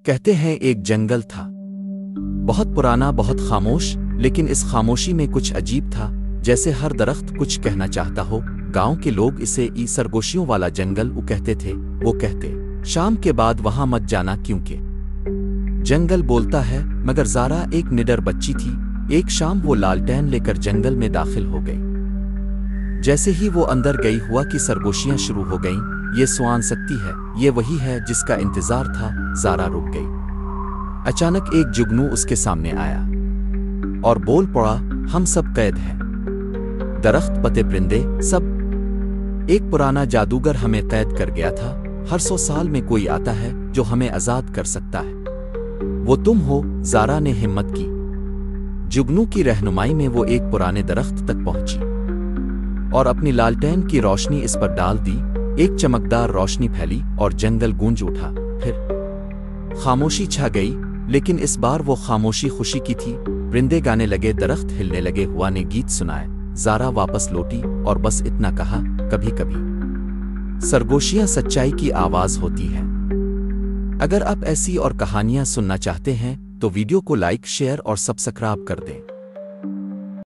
کہتے ہیں ایک جنگل تھا، بہت پرانا، بہت خاموش، لیکن اس خاموشی میں کچھ عجیب تھا، جیسے ہر درخت کچھ کہنا چاہتا ہو۔ گاؤں کے لوگ اسے سرگوشیوں والا جنگل کہتے تھے۔ وہ کہتے، شام کے بعد وہاں مت جانا کیونکہ جنگل بولتا ہے۔ مگر زارا ایک نڈر بچی تھی۔ ایک شام وہ لالٹین لے کر جنگل میں داخل ہو گئی۔ جیسے ہی وہ اندر گئی ہوا کی سرگوشیاں شروع ہو گئیں۔ یہ سوان سکتی ہے، یہ وہی ہے جس کا انتظار تھا۔ زارا رک گئی۔ اچانک ایک جگنو اس کے سامنے آیا اور بول پڑا، ہم سب قید ہیں، درخت، پتے، پرندے، سب۔ ایک پرانا جادوگر ہمیں قید کر گیا تھا۔ ہر 100 سال میں کوئی آتا ہے جو ہمیں آزاد کر سکتا ہے، وہ تم ہو۔ زارا نے ہمت کی۔ جگنو کی رہنمائی میں وہ ایک پرانے درخت تک پہنچی اور اپنی لالٹین کی روشنی اس پر ڈال دی۔ ایک چمکدار روشنی پھیلی اور جنگل گونج اٹھا۔ پھر خاموشی چھا گئی، لیکن اس بار وہ خاموشی خوشی کی تھی۔ پرندے گانے لگے، درخت ہلنے لگے، ہوا نے گیت سنائے۔ زارا واپس لوٹی اور بس اتنا کہا، کبھی کبھی سرگوشیاں سچائی کی آواز ہوتی ہیں۔ اگر آپ ایسی اور کہانیاں سننا چاہتے ہیں تو ویڈیو کو لائک، شیئر اور سبسکرائب کر دیں۔